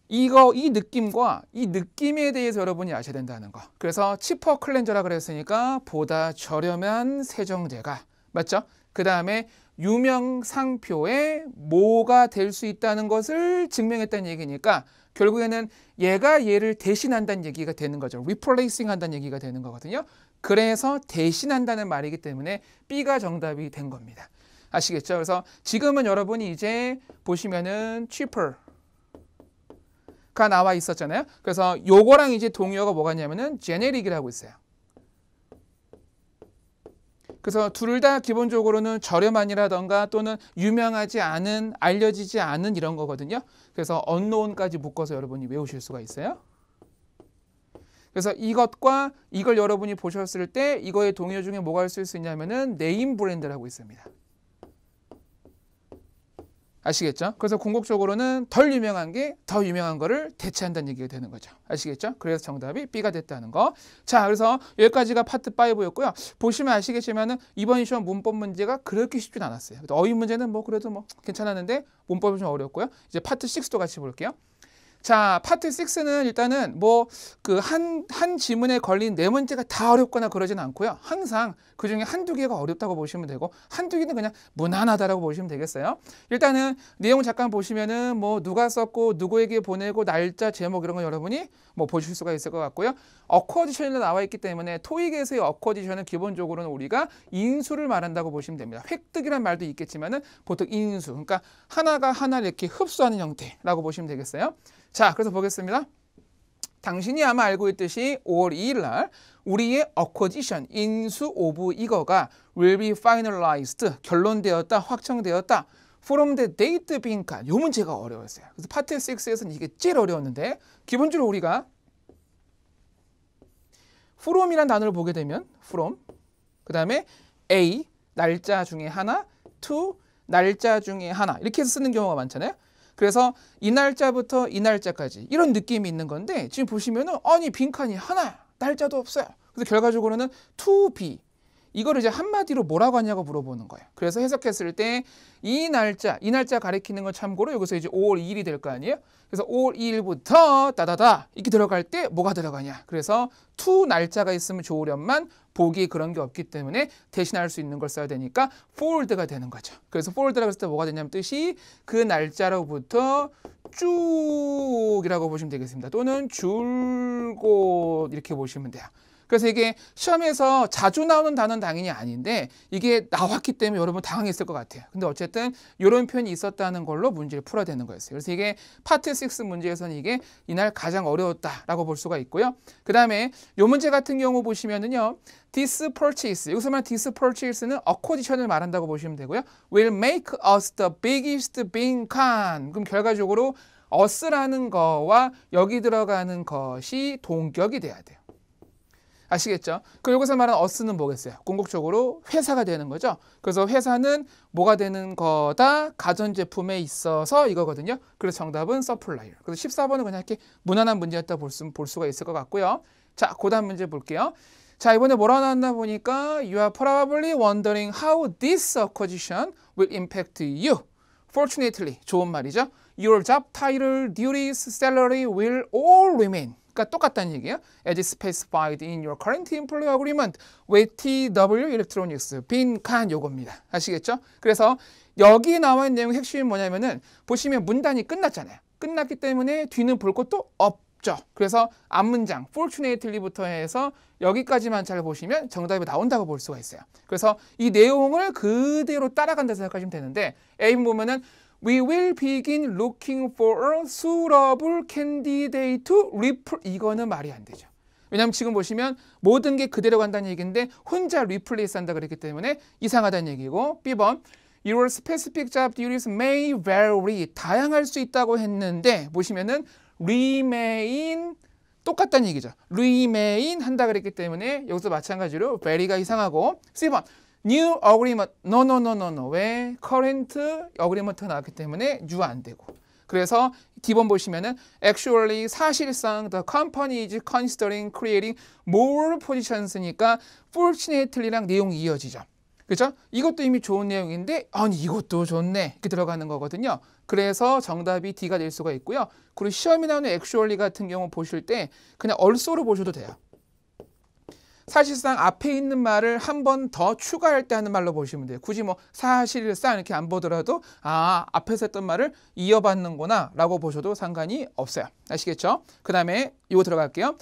이 느낌과 이 느낌에 대해서 여러분이 아셔야 된다는 거. 그래서 cheaper cleanser라 그랬으니까 보다 저렴한 세정제가 맞죠? 그 다음에 유명 상표에 뭐가 될 수 있다는 것을 증명했다는 얘기니까 결국에는 얘가 얘를 대신한다는 얘기가 되는 거죠. replacing 한다는 얘기가 되는 거거든요. 그래서 대신한다는 말이기 때문에 B가 정답이 된 겁니다. 아시겠죠? 그래서 지금은 여러분이 이제 보시면은 cheaper 가 나와 있었잖아요. 그래서 요거랑 이제 동의어가 뭐가 있냐면은 generic이라고 있어요. 그래서 둘 다 기본적으로는 저렴한이라던가 또는 유명하지 않은, 알려지지 않은 이런 거거든요. 그래서 unknown까지 묶어서 여러분이 외우실 수가 있어요. 그래서 이것과 이걸 여러분이 보셨을 때 이거의 동요 중에 뭐가 쓸 수 있냐면은 네임 브랜드라고 있습니다. 아시겠죠? 그래서 궁극적으로는 덜 유명한 게 더 유명한 거를 대체한다는 얘기가 되는 거죠. 아시겠죠? 그래서 정답이 B가 됐다는 거. 자, 그래서 여기까지가 파트 5였고요. 보시면 아시겠지만은 이번 시험 문법 문제가 그렇게 쉽진 않았어요. 어휘 문제는 뭐 그래도 뭐 괜찮았는데 문법이 좀 어렵고요. 이제 파트 6도 같이 볼게요. 자, 파트 6는 일단은 뭐 그 한 지문에 걸린 네 문제가 다 어렵거나 그러진 않고요. 항상 그 중에 한두 개가 어렵다고 보시면 되고 한두 개는 그냥 무난하다라고 보시면 되겠어요. 일단은 내용 잠깐 보시면은 뭐 누가 썼고 누구에게 보내고 날짜, 제목 이런 거 여러분이 뭐 보실 수가 있을 것 같고요. 어코디션이 나와 있기 때문에 토익에서의 어코디션은 기본적으로는 우리가 인수를 말한다고 보시면 됩니다. 획득이란 말도 있겠지만은 보통 인수, 그러니까 하나가 하나를 이렇게 흡수하는 형태라고 보시면 되겠어요. 자, 그래서 보겠습니다. 당신이 아마 알고 있듯이 5월 2일 날 우리의 acquisition, 인수 오브 이거가 will be finalized, 결론되었다, 확정되었다. from the date 빈칸. 요 문제가 어려웠어요. 그래서 파트 6에서는 이게 제일 어려웠는데 기본적으로 우리가 from이란 단어를 보게 되면 from, 그 다음에 A, 날짜 중에 하나, to, 날짜 중에 하나 이렇게 해서 쓰는 경우가 많잖아요. 그래서 이 날짜부터 이 날짜까지 이런 느낌이 있는 건데 지금 보시면은 아니 빈칸이 하나야. 날짜도 없어요. 그래서 결과적으로는 to be 이거를 이제 한마디로 뭐라고 하냐고 물어보는 거예요. 그래서 해석했을 때 이 날짜 가리키는 건 참고로 여기서 이제 5월 2일이 될 거 아니에요. 그래서 5월 2일부터 따다다 이렇게 들어갈 때 뭐가 들어가냐. 그래서 to 날짜가 있으면 좋으련만 보기 그런 게 없기 때문에 대신할 수 있는 걸 써야 되니까 forward가 되는 거죠. 그래서 forward라고 했을 때 뭐가 되냐면 뜻이 그 날짜로부터 쭉이라고 보시면 되겠습니다. 또는 줄곧 이렇게 보시면 돼요. 그래서 이게 시험에서 자주 나오는 단어는 당연히 아닌데 이게 나왔기 때문에 여러분 당황했을 것 같아요. 근데 어쨌든 이런 표현이 있었다는 걸로 문제를 풀어야 되는 거였어요. 그래서 이게 파트 6 문제에서는 이게 이날 가장 어려웠다라고 볼 수가 있고요. 그 다음에 이 문제 같은 경우 보시면은요. This purchase, 여기서 말하는 this purchase는 acquisition을 말한다고 보시면 되고요. will make us the biggest 빈칸. 그럼 결과적으로 us라는 거와 여기 들어가는 것이 동격이 돼야 돼요. 아시겠죠? 그럼 여기서 말하는 us는 뭐겠어요? 궁극적으로 회사가 되는 거죠. 그래서 회사는 뭐가 되는 거다? 가전제품에 있어서 이거거든요. 그래서 정답은 supplier. 그래서 14번은 그냥 이렇게 무난한 문제였다 볼 수가 있을 것 같고요. 자, 그 다음 문제 볼게요. 자, 이번에 뭐라고 나왔나 보니까 You are probably wondering how this acquisition will impact you. Fortunately, 좋은 말이죠. Your job title, duties, salary will all remain. 그러니까 똑같다는 얘기예요. As specified in your current employee agreement with TW Electronics. 빈칸 요겁니다. 아시겠죠? 그래서 여기 나와 있는 내용의 핵심이 뭐냐면은 보시면 문단이 끝났잖아요. 끝났기 때문에 뒤는 볼 것도 없죠. 그래서 앞문장 fortunately부터 해서 여기까지만 잘 보시면 정답이 나온다고 볼 수가 있어요. 그래서 이 내용을 그대로 따라간다 생각하시면 되는데 A 보면은 We will begin looking for a suitable candidate to replace. 이거는 말이 안 되죠. 왜냐하면 지금 보시면 모든 게 그대로 간다는 얘기인데 혼자 replace 한다 그랬기 때문에 이상하다는 얘기고 B번 Your specific job duties may vary. 다양할 수 있다고 했는데 보시면은 remain 똑같다는 얘기죠. remain 한다 그랬기 때문에 여기서 마찬가지로 vary가 이상하고 C번 New agreement, no. 왜? current agreement 나왔기 때문에 new 안 되고. 그래서 D번 보시면은 actually 사실상 the company is considering creating more positions니까 fortunately랑 내용이 이어지죠. 그렇죠? 이것도 이미 좋은 내용인데 아니 이것도 좋네 이렇게 들어가는 거거든요. 그래서 정답이 D가 될 수가 있고요. 그리고 시험에 나오는 actually 같은 경우 보실 때 그냥 also로 보셔도 돼요. 사실상 앞에 있는 말을 한 번 더 추가할 때 하는 말로 보시면 돼요. 굳이 뭐 사실상 이렇게 안 보더라도 아 앞에서 했던 말을 이어받는구나 라고 보셔도 상관이 없어요. 아시겠죠? 그 다음에 이거 들어갈게요.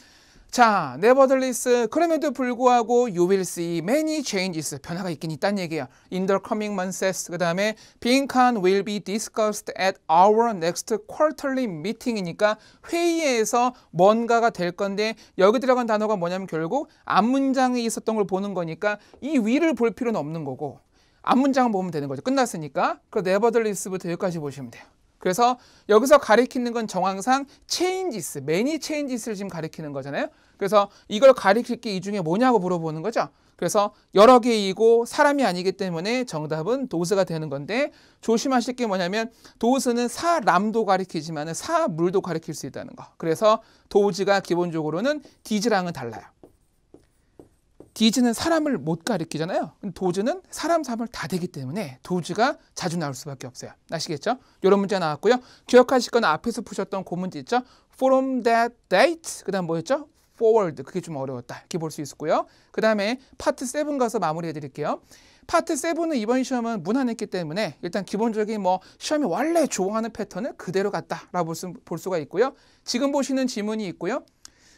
자, nevertheless, 그럼에도 불구하고 you will see many changes, 변화가 있긴 있다는 얘기야. In the coming months, 그 다음에 빈칸 will be discussed at our next quarterly meeting이니까 회의에서 뭔가가 될 건데 여기 들어간 단어가 뭐냐면 결국 앞문장에 있었던 걸 보는 거니까 이 will을 볼 필요는 없는 거고 앞문장을 보면 되는 거죠. 끝났으니까. 그 nevertheless부터 여기까지 보시면 돼요. 그래서 여기서 가리키는 건 정황상 changes, many changes를 지금 가리키는 거잖아요. 그래서 이걸 가리킬 게 이 중에 뭐냐고 물어보는 거죠. 그래서 여러 개이고 사람이 아니기 때문에 정답은 does가 되는 건데 조심하실 게 뭐냐면 does는 사람도 가리키지만 사물도 가리킬 수 있다는 거. 그래서 does가 기본적으로는 did랑은 달라요. did는 사람을 못 가리키잖아요. does는 사람, 사물 다 되기 때문에 does가 자주 나올 수밖에 없어요. 아시겠죠? 이런 문제 나왔고요. 기억하실 건 앞에서 푸셨던 그 문제 있죠? From that date, 그 다음 뭐였죠? Forward, 그게 좀 어려웠다. 이렇게 볼 수 있었고요. 그 다음에 파트 7 가서 마무리해 드릴게요. 파트 7은 이번 시험은 무난했기 때문에 일단 기본적인 뭐 시험이 원래 좋아하는 패턴을 그대로 갔다라고 볼 수가 있고요. 지금 보시는 지문이 있고요.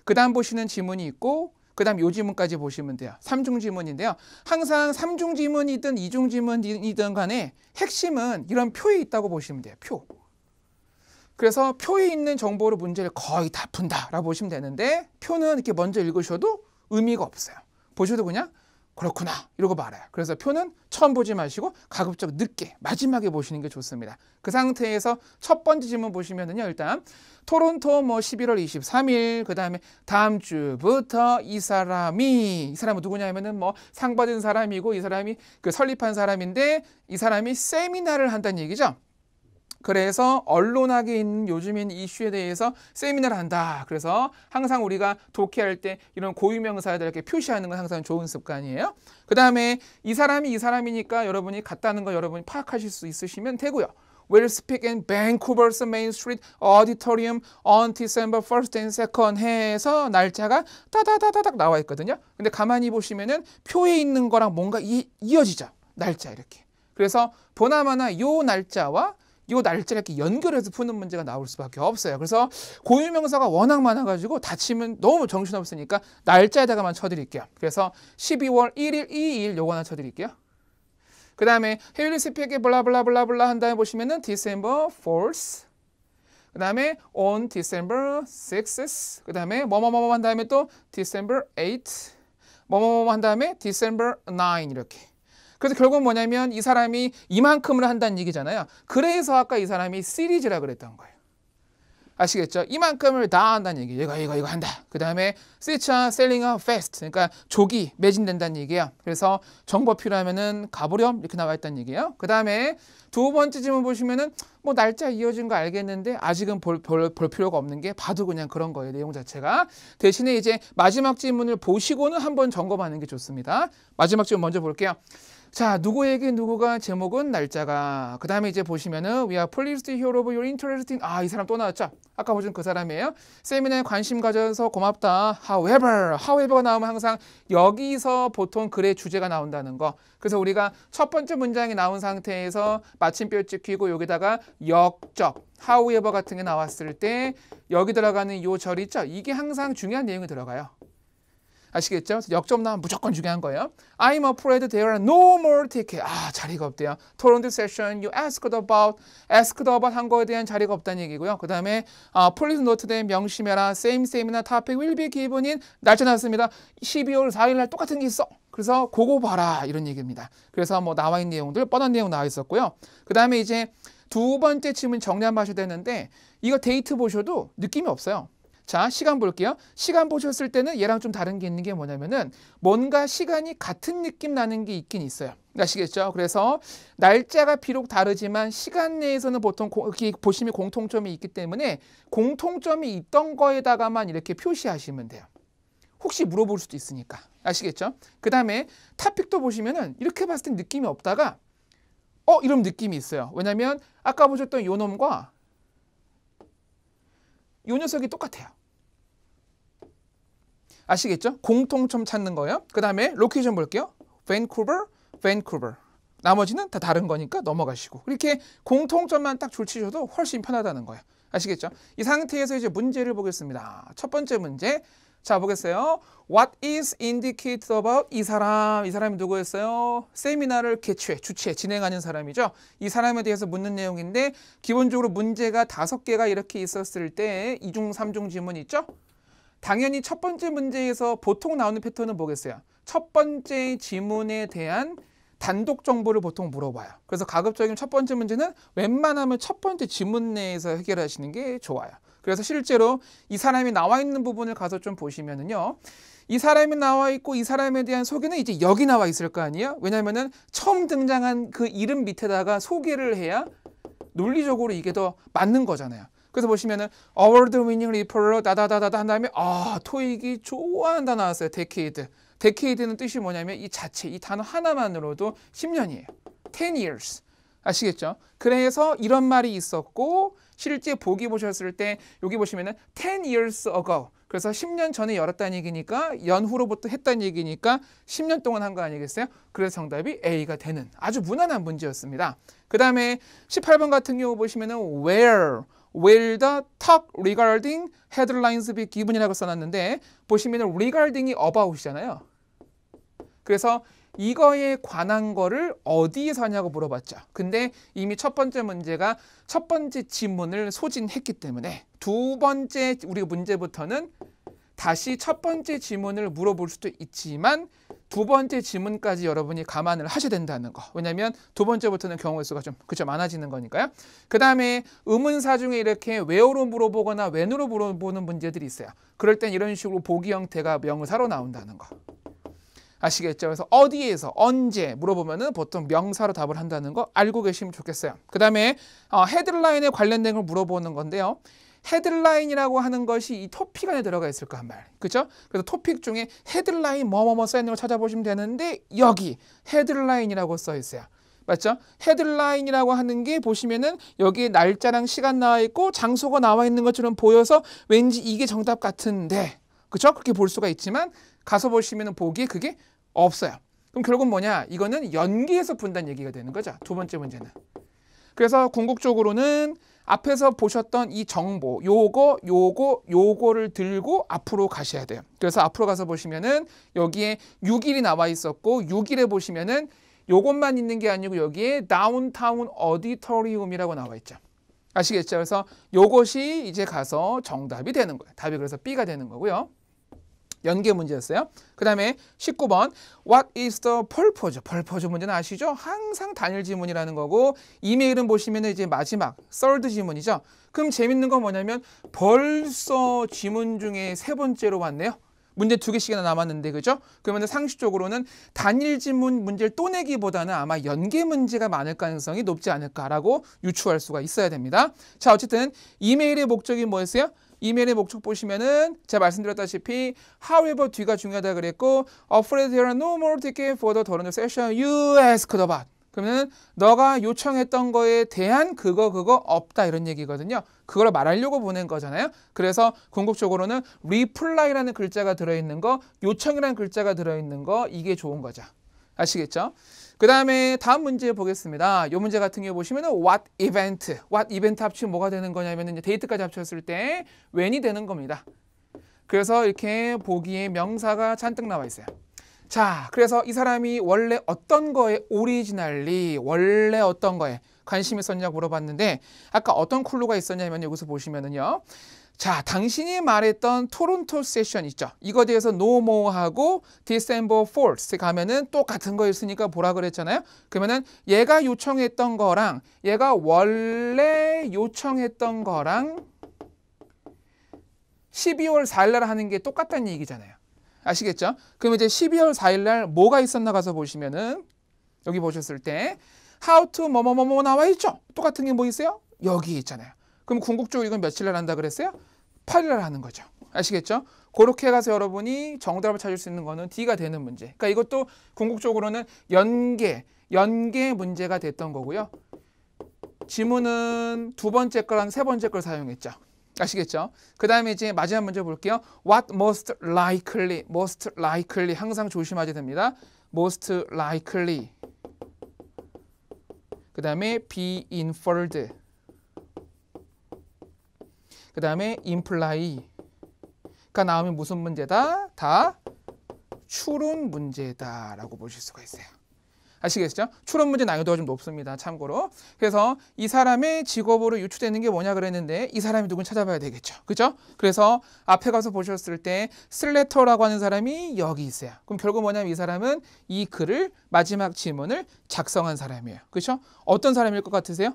그 다음 보시는 지문이 있고 그 다음 요 지문까지 보시면 돼요. 3중 지문인데요. 항상 3중 지문이든 2중 지문이든 간에 핵심은 이런 표에 있다고 보시면 돼요. 표. 그래서 표에 있는 정보로 문제를 거의 다 푼다라고 보시면 되는데 표는 이렇게 먼저 읽으셔도 의미가 없어요. 보셔도 그냥 그렇구나 이러고 말아요. 그래서 표는 처음 보지 마시고 가급적 늦게 마지막에 보시는 게 좋습니다. 그 상태에서 첫 번째 질문 보시면은요. 일단 토론토 뭐 11월 23일 그 다음에 다음 주부터 이 사람은 누구냐면은 뭐 상 받은 사람이고 이 사람이 그 설립한 사람인데 이 사람이 세미나를 한다는 얘기죠. 그래서 언론학에 있는 요즘인 이슈에 대해서 세미나를 한다. 그래서 항상 우리가 독해할 때 이런 고유명사들 이렇게 표시하는 건 항상 좋은 습관이에요. 그 다음에 이 사람이니까 여러분이 같다는 거 여러분이 파악하실 수 있으시면 되고요. Will speak in Vancouver's Main Street Auditorium on December 1st and 2nd 해서 날짜가 따다다다닥 나와 있거든요. 근데 가만히 보시면은 표에 있는 거랑 뭔가 이어지죠. 날짜 이렇게. 그래서 보나마나 요 날짜와 이 날짜를 이렇게 연결해서 푸는 문제가 나올 수밖에 없어요. 그래서 고유명사가 워낙 많아가지고 다치면 너무 정신없으니까 날짜에다가만 쳐드릴게요. 그래서 12월 1일, 2일 요거 하나 쳐드릴게요. 그 다음에 헤일리 스피에게 블라블라블라블라 한 다음에 보시면은 December 4th 그 다음에 on December 6th 그 다음에 뭐뭐뭐 한 다음에 또 December 8th 뭐뭐뭐 한 다음에 December 9 이렇게. 그래서 결국은 뭐냐면 이 사람이 이만큼을 한다는 얘기잖아요. 그래서 아까 이 사람이 시리즈라 그랬던 거예요. 아시겠죠? 이만큼을 다 한다는 얘기예요. 이거 한다. 그 다음에 switch selling fast. 그러니까 족이 매진된다는 얘기예요. 그래서 정보 필요하면은 가보렴 이렇게 나와 있다는 얘기예요. 그 다음에 두 번째 질문 보시면은 뭐 날짜 이어진 거 알겠는데 아직은 볼 필요가 없는 게 봐도 그냥 그런 거예요. 내용 자체가. 대신에 이제 마지막 질문을 보시고는 한번 점검하는 게 좋습니다. 마지막 질문 먼저 볼게요. 자, 누구에게 누구가 제목은 날짜가. 그 다음에 이제 보시면은 We are pleased to hear of your interest in. 이 사람 또 나왔죠? 아까 보신 그 사람이에요. 세미나에 관심 가져서 고맙다. However가 나오면 항상 여기서 보통 글의 주제가 나온다는 거. 그래서 우리가 첫 번째 문장이 나온 상태에서 마침표 찍히고 여기다가 역적, however 같은 게 나왔을 때 여기 들어가는 요 절 있죠? 이게 항상 중요한 내용이 들어가요. 아시겠죠? 역점 나오면 무조건 중요한 거예요. I'm afraid there are no more tickets. 자리가 없대요. Toronto session you asked about 한 거에 대한 자리가 없다는 얘기고요. 그 다음에 please note them 명심해라. same나 topic will be given in 날짜 나왔습니다. 12월 4일 날 똑같은 게 있어. 그래서 그거 봐라 이런 얘기입니다. 그래서 뭐 나와 있는 내용들 뻔한 내용 나와 있었고요. 그 다음에 이제 두 번째 질문 정리 한번 하셔야 되는데 이거 데이트 보셔도 느낌이 없어요. 자, 시간 볼게요. 시간 보셨을 때는 얘랑 좀 다른 게 있는 게 뭐냐면은 뭔가 시간이 같은 느낌 나는 게 있긴 있어요. 아시겠죠? 그래서 날짜가 비록 다르지만 시간 내에서는 보통 이렇게 보시면 공통점이 있기 때문에 공통점이 있던 거에다가만 이렇게 표시하시면 돼요. 혹시 물어볼 수도 있으니까. 아시겠죠? 그 다음에 토픽도 보시면은 이렇게 봤을 땐 느낌이 없다가 이런 느낌이 있어요. 왜냐면 아까 보셨던 요 놈과 요 녀석이 똑같아요. 아시겠죠? 공통점 찾는 거예요. 그 다음에 로케이션 볼게요. Vancouver. 나머지는 다 다른 거니까 넘어가시고. 이렇게 공통점만 딱 줄치셔도 훨씬 편하다는 거예요. 아시겠죠? 이 상태에서 이제 문제를 보겠습니다. 첫 번째 문제. 자, 보겠어요. What is indicated about 이 사람? 이 사람이 누구였어요? 세미나를 주최, 진행하는 사람이죠. 이 사람에 대해서 묻는 내용인데 기본적으로 문제가 5개가 이렇게 있었을 때 2중, 3중 지문이 있죠. 당연히 첫 번째 문제에서 보통 나오는 패턴은 뭐겠어요? 첫 번째 지문에 대한 단독 정보를 보통 물어봐요. 그래서 가급적이면 첫 번째 문제는 웬만하면 첫 번째 지문 내에서 해결하시는 게 좋아요. 그래서 실제로 이 사람이 나와 있는 부분을 가서 좀 보시면은요. 이 사람이 나와 있고 이 사람에 대한 소개는 이제 여기 나와 있을 거 아니에요? 왜냐면은 처음 등장한 그 이름 밑에다가 소개를 해야 논리적으로 이게 더 맞는 거잖아요. 그래서 보시면은 award winning referral 다다다다다 한 다음에 토익이 좋아한다 나왔어요. decade는 뜻이 뭐냐면 이 자체 이 단어 하나만으로도 10년이에요. 10 years. 아시겠죠? 그래서 이런 말이 있었고 실제 보기 보셨을 때 여기 보시면은 10 years ago. 그래서 10년 전에 열었다는 얘기니까 연후로부터 했다는 얘기니까 10년 동안 한 거 아니겠어요? 그래서 정답이 A가 되는 아주 무난한 문제였습니다. 그 다음에 18번 같은 경우 보시면은 where the talk regarding headlines be given이라고 써놨는데 보시면은 regarding이 about이잖아요. 그래서 이거에 관한 거를 어디에서 하냐고 물어봤죠. 근데 이미 첫 번째 문제가 첫 번째 지문을 소진했기 때문에 두 번째 우리 문제부터는 다시 첫 번째 지문을 물어볼 수도 있지만 두 번째 지문까지 여러분이 감안을 하셔야 된다는 거. 왜냐하면 두 번째부터는 경우의 수가 좀 많아지는 거니까요. 그 다음에 의문사 중에 이렇게 where로 물어보거나 when으로 물어보는 문제들이 있어요. 그럴 땐 이런 식으로 보기 형태가 명사로 나온다는 거. 아시겠죠? 그래서 어디에서 언제 물어보면은 보통 명사로 답을 한다는 거 알고 계시면 좋겠어요. 그 다음에 헤드라인에 관련된 걸 물어보는 건데요. 헤드라인이라고 하는 것이 이 토픽 안에 들어가 있을까 한 말. 그죠? 그래서 토픽 중에 헤드라인 뭐뭐뭐 써 있는 걸 찾아보시면 되는데 여기 헤드라인이라고 써 있어요. 맞죠? 헤드라인이라고 하는 게 보시면은 여기에 날짜랑 시간 나와 있고 장소가 나와 있는 것처럼 보여서 왠지 이게 정답 같은데 그렇죠? 그렇게 볼 수가 있지만 가서 보시면은 보기에 그게 없어요. 그럼 결국 뭐냐? 이거는 연계해서 푼다는 얘기가 되는 거죠. 두 번째 문제는. 그래서 궁극적으로는 앞에서 보셨던 이 정보, 요거를 들고 앞으로 가셔야 돼요. 그래서 앞으로 가서 보시면은 여기에 6일이 나와 있었고 6일에 보시면은 요것만 있는 게 아니고 여기에 다운타운 어디토리움이라고 나와 있죠. 아시겠죠? 그래서 요것이 이제 가서 정답이 되는 거예요. 답이 그래서 B가 되는 거고요. 연계 문제였어요. 그 다음에 19번 What is the purpose? purpose 문제는 아시죠? 항상 단일 지문이라는 거고 이메일은 보시면 이제 마지막 third 지문이죠. 그럼 재밌는 건 뭐냐면 벌써 지문 중에 세 번째로 왔네요. 문제 2개씩이나 남았는데 그죠? 그러면 상식적으로는 단일 지문 문제를 또 내기보다는 아마 연계 문제가 많을 가능성이 높지 않을까라고 유추할 수가 있어야 됩니다. 자, 어쨌든 이메일의 목적이 뭐였어요? 이메일의 목적 보시면은 제가 말씀드렸다시피 however 뒤가 중요하다 그랬고 afraid there are no more tickets for the toronto session you asked about 그러면 너가 요청했던 거에 대한 그거 없다 이런 얘기거든요. 그걸 말하려고 보낸 거잖아요. 그래서 궁극적으로는 reply라는 글자가 들어있는 거 요청이라는 글자가 들어있는 거 이게 좋은 거죠. 아시겠죠? 그 다음에 다음 문제 보겠습니다. 이 문제 같은 경우 보시면 what event 합치면 뭐가 되는 거냐면 이제 데이트까지 합쳤을 때 when이 되는 겁니다. 그래서 이렇게 보기에 명사가 잔뜩 나와 있어요. 자, 그래서 이 사람이 원래 어떤 거에 원래 어떤 거에 관심이 있었냐고 물어봤는데 아까 어떤 콜루가 있었냐면 여기서 보시면은요. 자, 당신이 말했던 토론토 세션 있죠. 이거에 대해서 no more하고 December 4th 가면은 똑같은 거 있으니까 뭐라 그랬잖아요. 그러면은 얘가 요청했던 거랑 얘가 원래 요청했던 거랑 12월 4일 날 하는 게 똑같다는 얘기잖아요. 아시겠죠? 그럼 이제 12월 4일 날 뭐가 있었나 가서 보시면은 여기 보셨을 때 how to 뭐뭐뭐뭐 나와 있죠? 똑같은 게 뭐 있어요? 여기 있잖아요. 그럼 궁극적으로 이건 며칠 날 한다 그랬어요? 8일 날 하는 거죠. 아시겠죠? 그렇게 가서 여러분이 정답을 찾을 수 있는 거는 D가 되는 문제. 그러니까 이것도 궁극적으로는 연계 문제가 됐던 거고요. 지문은 두 번째 거랑 세 번째 걸 사용했죠. 아시겠죠? 그 다음에 이제 마지막 문제 볼게요. What most likely 항상 조심하셔야 됩니다. most likely 그 다음에 be inferred 그 다음에 imply 나오면 무슨 문제다? 다 추론 문제다라고 보실 수가 있어요. 아시겠죠? 추론 문제 난이도가 좀 높습니다. 참고로. 그래서 이 사람의 직업으로 유추되는 게 뭐냐 그랬는데 이 사람이 누군지 찾아봐야 되겠죠. 그죠? 그래서 앞에 가서 보셨을 때 슬래터라고 하는 사람이 여기 있어요. 그럼 결국 뭐냐면 이 사람은 이 글을 마지막 지문을 작성한 사람이에요. 그렇죠? 어떤 사람일 것 같으세요?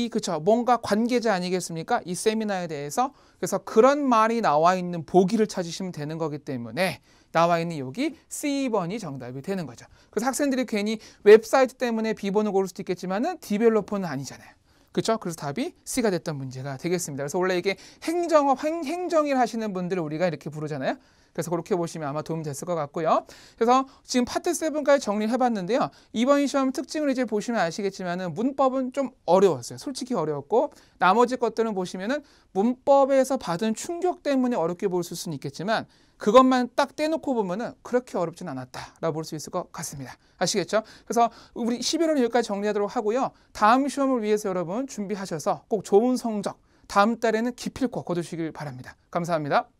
그쵸. 뭔가 관계자 아니겠습니까? 이 세미나에 대해서. 그래서 그런 말이 나와 있는 보기를 찾으시면 되는 거기 때문에 나와 있는 여기 C번이 정답이 되는 거죠. 그래서 학생들이 괜히 웹사이트 때문에 B번을 고를 수도 있겠지만은 디벨로퍼는 아니잖아요. 그렇죠? 그래서 답이 C가 됐던 문제가 되겠습니다. 그래서 원래 이게 행정업, 행정일 하시는 분들을 우리가 이렇게 부르잖아요. 그래서 그렇게 보시면 아마 도움이 됐을 것 같고요. 그래서 지금 파트 7까지 정리를 해봤는데요. 이번 시험 특징을 이제 보시면 아시겠지만은 문법은 좀 어려웠어요. 솔직히 어려웠고 나머지 것들은 보시면은 문법에서 받은 충격 때문에 어렵게 볼 수는 있겠지만 그것만 딱 떼놓고 보면은 그렇게 어렵진 않았다라고 볼 수 있을 것 같습니다. 아시겠죠? 그래서 우리 11월 여기까지 정리하도록 하고요. 다음 시험을 위해서 여러분 준비하셔서 꼭 좋은 성적 다음 달에는 기필코 거두시길 바랍니다. 감사합니다.